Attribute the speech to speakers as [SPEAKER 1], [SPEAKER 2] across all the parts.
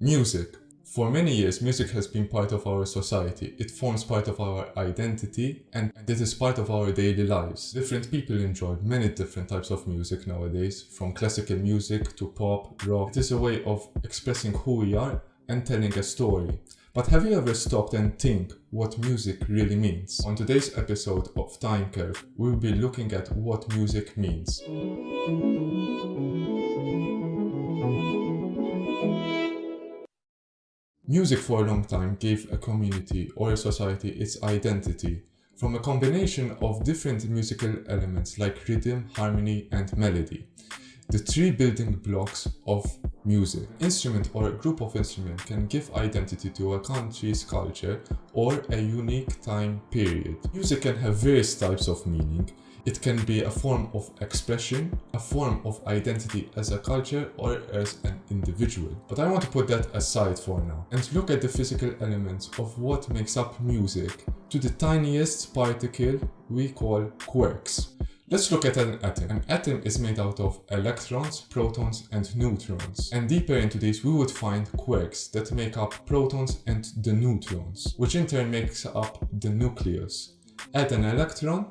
[SPEAKER 1] Music. For many years, music has been part of our society. It forms part of our identity and it is part of our daily lives. Different people enjoy many different types of music nowadays, from classical music to pop, rock. It is a way of expressing who we are and telling a story. But have you ever stopped and think what music really means? On today's episode of Time Curve, we'll be looking at what music means. Music for a long time gave a community or a society its identity from a combination of different musical elements like rhythm, harmony, and melody. The three building blocks of music. Instrument or a group of instruments can give identity to a country's culture or a unique time period. Music can have various types of meaning. It can be a form of expression, a form of identity as a culture or as an individual. But I want to put that aside for now and look at the physical elements of what makes up music to the tiniest particle we call quarks. Let's look at an atom. An atom is made out of electrons, protons, and neutrons. And deeper into this, we would find quarks that make up protons and the neutrons, which in turn makes up the nucleus. Add an electron,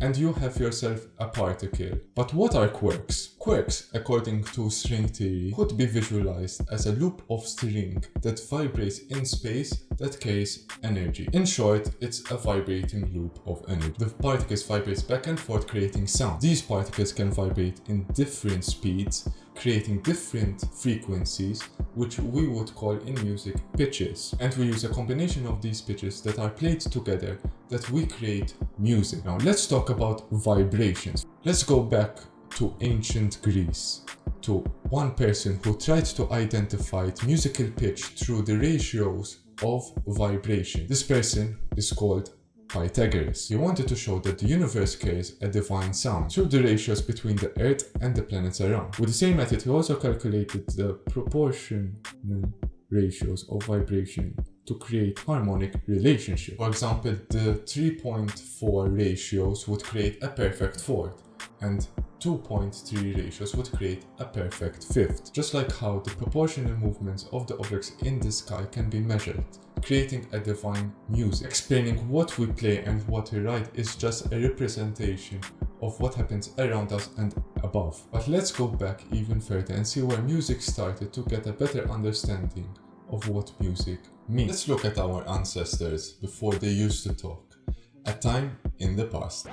[SPEAKER 1] and you have yourself a particle. But what are quarks? Quarks, according to string theory, could be visualized as a loop of string that vibrates in space that carries energy. In short, it's a vibrating loop of energy. The particles vibrate back and forth, creating sound. These particles can vibrate in different speeds, creating different frequencies, which we would call in music pitches. And we use a combination of these pitches that are played together that we create music. Now let's talk about vibrations. Let's go back to ancient Greece, to one person who tried to identify musical pitch through the ratios of vibration. This person is called Pythagoras. He wanted to show that the universe carries a divine sound through the ratios between the Earth and the planets around. With the same method, he also calculated the proportional ratios of vibration to create harmonic relationship. For example, the 3.4 ratios would create a perfect fourth, and 2.3 ratios would create a perfect fifth. Just like how the proportional movements of the objects in the sky can be measured, creating a divine music. Explaining what we play and what we write is just a representation of what happens around us and above. But let's go back even further and see where music started to get a better understanding of what music means. Let's look at our ancestors before they used to talk. A time in the past.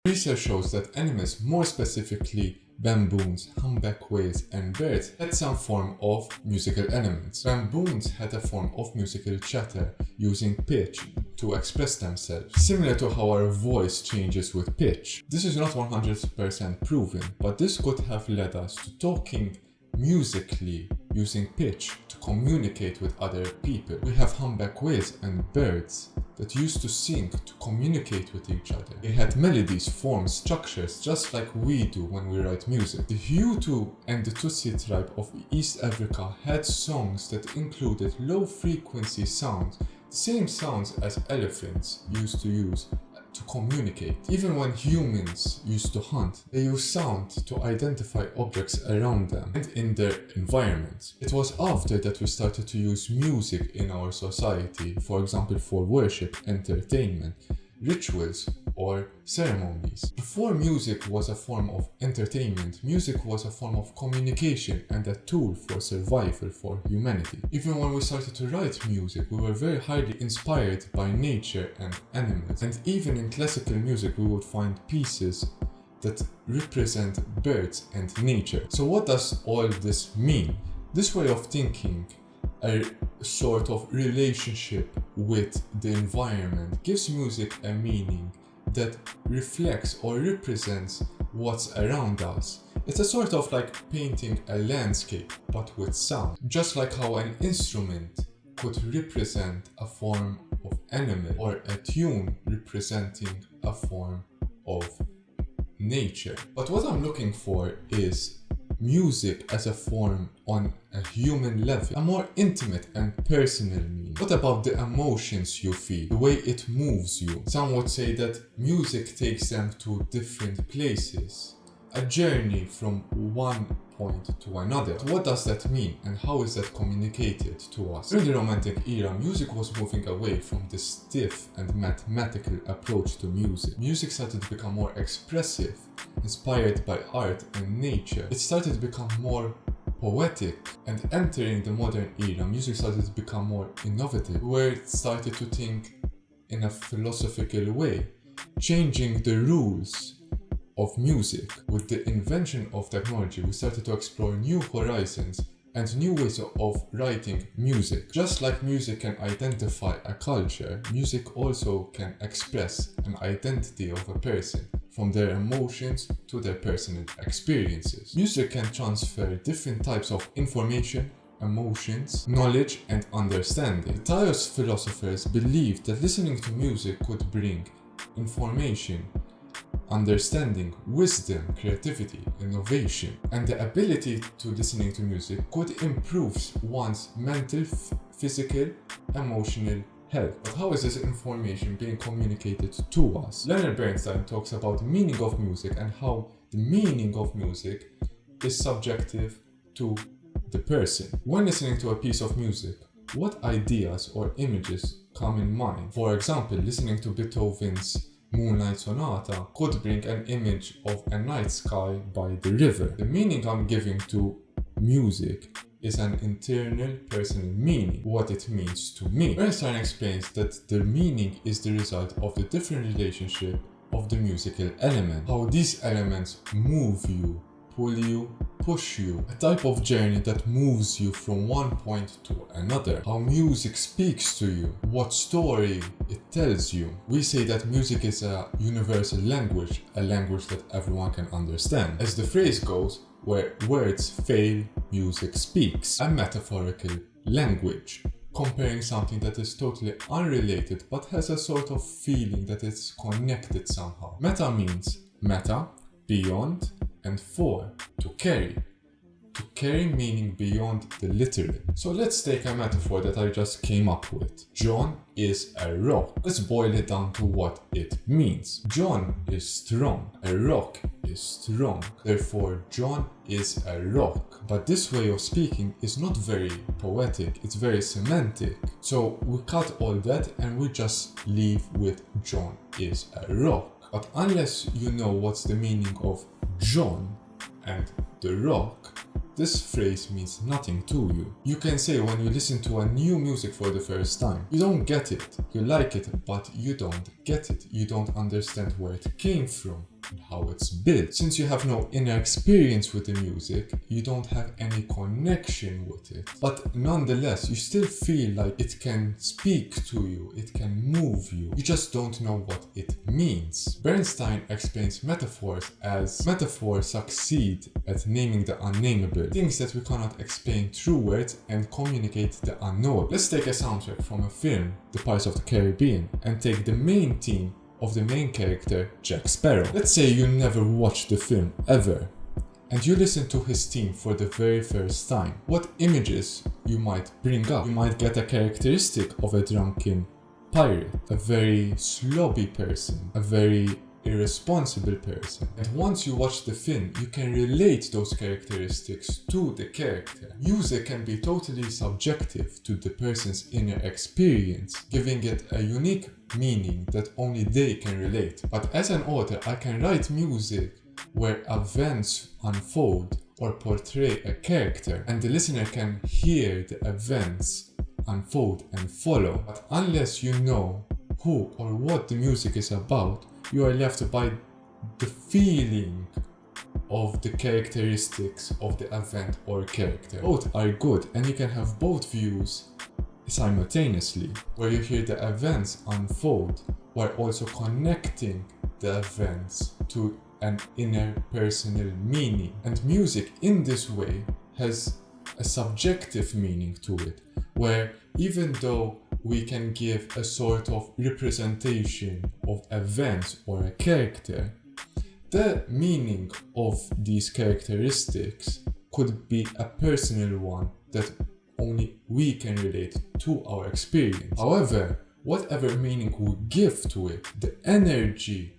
[SPEAKER 1] Research shows that animals, more specifically baboons, humpback whales, and birds, had some form of musical elements. Baboons had a form of musical chatter using pitch to express themselves, similar to how our voice changes with pitch. This is not 100% proven, but this could have led us to talking musically using pitch to communicate with other people. We have humpback whales and birds that used to sing to communicate with each other. They had melodies, forms, structures, just like we do when we write music. The Hutu and the Tutsi tribe of East Africa had songs that included low frequency sounds, the same sounds as elephants used to use to communicate. Even when humans used to hunt, they used sound to identify objects around them and in their environment. It was after that we started to use music in our society, for example for worship, entertainment, rituals, or ceremonies. Before music was a form of entertainment, music was a form of communication and a tool for survival for humanity. Even when we started to write music, we were very highly inspired by nature and animals. And even in classical music, we would find pieces that represent birds and nature. So what does all this mean? This way of thinking, a sort of relationship with the environment, gives music a meaning that reflects or represents what's around us. It's a sort of like painting a landscape but with sound. Just like how an instrument could represent a form of animal or a tune representing a form of nature. But what I'm looking for is music as a form on a human level, a more intimate and personal meaning. What about the emotions you feel, the way it moves you? Some would say that music takes them to different places, a journey from one point to another. But what does that mean, and how is that communicated to us? During the Romantic era, music was moving away from the stiff and mathematical approach to music. Music started to become more expressive, inspired by art and nature. It started to become more poetic, and entering the modern era, music started to become more innovative, where it started to think in a philosophical way, changing the rules of music. With the invention of technology, we started to explore new horizons and new ways of writing music. Just like music can identify a culture, music also can express an identity of a person, from their emotions to their personal experiences. Music can transfer different types of information, emotions, knowledge, and understanding. The Taoist philosophers believed that listening to music could bring information, understanding, wisdom, creativity, innovation, and the ability to listening to music could improve one's mental, physical, emotional health. But how is this information being communicated to us? Leonard Bernstein talks about the meaning of music and how the meaning of music is subjective to the person. When listening to a piece of music, what ideas or images come in mind? For example, listening to Beethoven's Moonlight Sonata could bring an image of a night sky by the river. The meaning I'm giving to music is an internal personal meaning, what it means to me. Bernstein explains that the meaning is the result of the different relationship of the musical element, how these elements move you, pull you, push you, a type of journey that moves you from one point to another, how music speaks to you, what story it tells you. We say that music is a universal language, a language that everyone can understand. As the phrase goes, where words fail, music speaks. A metaphorical language, comparing something that is totally unrelated but has a sort of feeling that it's connected somehow. Meta means meta, beyond, and for, to carry. To carry meaning beyond the literal. So let's take a metaphor that I just came up with. John is a rock. Let's boil it down to what it means. John is strong. A rock is strong. Therefore, John is a rock. But this way of speaking is not very poetic. It's very semantic. So we cut all that and we just leave with John is a rock. But unless you know what's the meaning of John and the rock, this phrase means nothing to you. You can say when you listen to a new music for the first time, you don't get it. You like it, but you don't get it. You don't understand where it came from and how it's built. Since you have no inner experience with the music, you don't have any connection with it. But nonetheless, you still feel like it can speak to you, it can move you. You just don't know what it means. Bernstein explains metaphors as metaphors succeed at naming the unnameable, things that we cannot explain through words and communicate the unknowable. Let's take a soundtrack from a film, The Pirates of the Caribbean, and take the main theme of the main character, Jack Sparrow. Let's say you never watched the film ever, and you listen to his theme for the very first time. What images you might bring up? You might get a characteristic of a drunken pirate, a very slobby person, a very irresponsible person. And once you watch the film, you can relate those characteristics to the character. Music can be totally subjective to the person's inner experience, giving it a unique meaning that only they can relate. But as an author, I can write music where events unfold or portray a character, and the listener can hear the events unfold and follow. But unless you know who or what the music is about, you are left by the feeling of the characteristics of the event or character. Both are good, and you can have both views simultaneously, where you hear the events unfold while also connecting the events to an inner personal meaning. And music in this way has a subjective meaning to it, where even though we can give a sort of representation of events or a character, the meaning of these characteristics could be a personal one that only we can relate to our experience. However, whatever meaning we give to it, the energy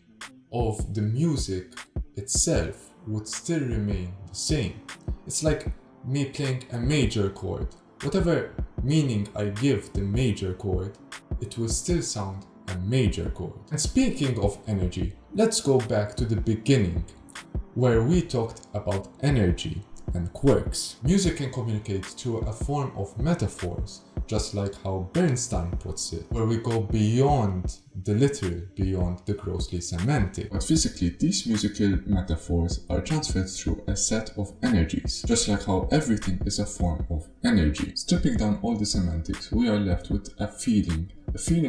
[SPEAKER 1] of the music itself would still remain the same. It's like me playing a major chord. Whatever meaning I give the major chord, it will still sound a major chord. And speaking of energy, let's go back to the beginning, where we talked about energy and quirks. Music can communicate through a form of metaphors, just like how Bernstein puts it, where we go beyond the literal, beyond the grossly semantic. But physically, these musical metaphors are transferred through a set of energies, just like how everything is a form of energy. Stripping down all the semantics, we are left with a feeling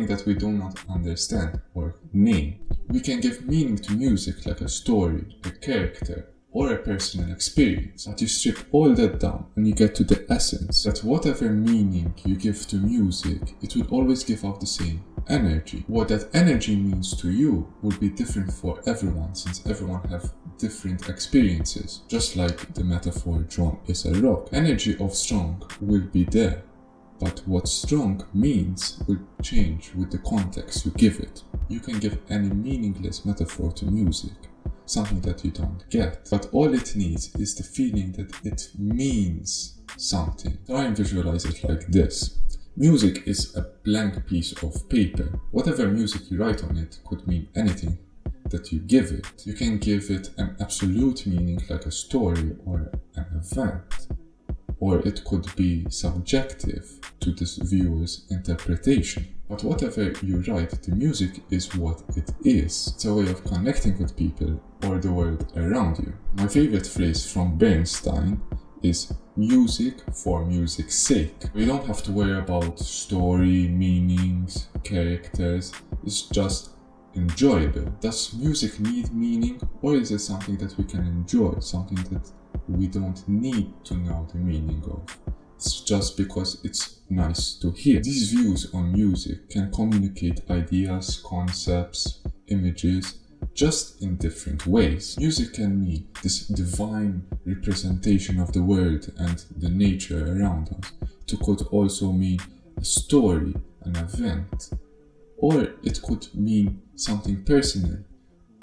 [SPEAKER 1] that we do not understand or name. We can give meaning to music like a story, a character, or a personal experience. But you strip all that down and you get to the essence, that whatever meaning you give to music, it will always give out the same energy. What that energy means to you will be different for everyone, since everyone have different experiences. Just like the metaphor drawn is a rock. Energy of strong will be there, but what strong means will change with the context you give it. You can give any meaningless metaphor to music, something that you don't get, but all it needs is the feeling that it means something. Try and visualize it like this. Music is a blank piece of paper. Whatever music you write on it could mean anything that you give it. You can give it an absolute meaning like a story or an event, or it could be subjective to the viewer's interpretation. But whatever you write, the music is what it is. It's a way of connecting with people or the world around you. My favorite phrase from Bernstein is music for music's sake. We don't have to worry about story, meanings, characters. It's just enjoyable. Does music need meaning, or is it something that we can enjoy, something that we don't need to know the meaning of? It's just because it's nice to hear. These views on music can communicate ideas, concepts, images, just in different ways. Music can mean this divine representation of the world and the nature around us. It could also mean a story, an event, or it could mean something personal,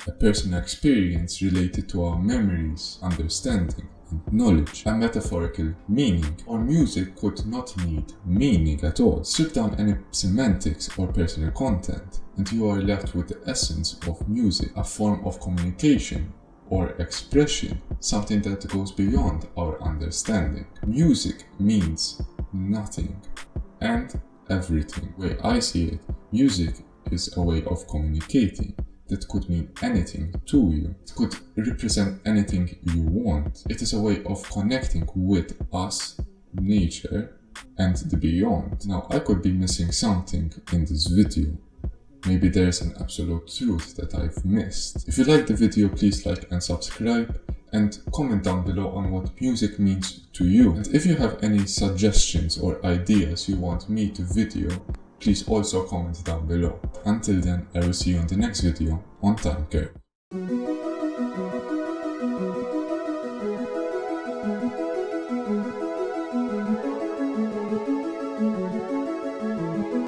[SPEAKER 1] a personal experience related to our memories, understanding, and knowledge, a metaphorical meaning. Or music could not need meaning at all. Strip down any semantics or personal content, and you are left with the essence of music, a form of communication or expression, something that goes beyond our understanding. Music means nothing and everything. The way I see it, music is a way of communicating that could mean anything to you. It could represent anything you want. It is a way of connecting with us, nature, and the beyond. Now, I could be missing something in this video. Maybe there's an absolute truth that I've missed. If you like the video, please like and subscribe, and comment down below on what music means to you. And if you have any suggestions or ideas you want me to video, please also comment down below. Until then, I will see you in the next video on Time Curve.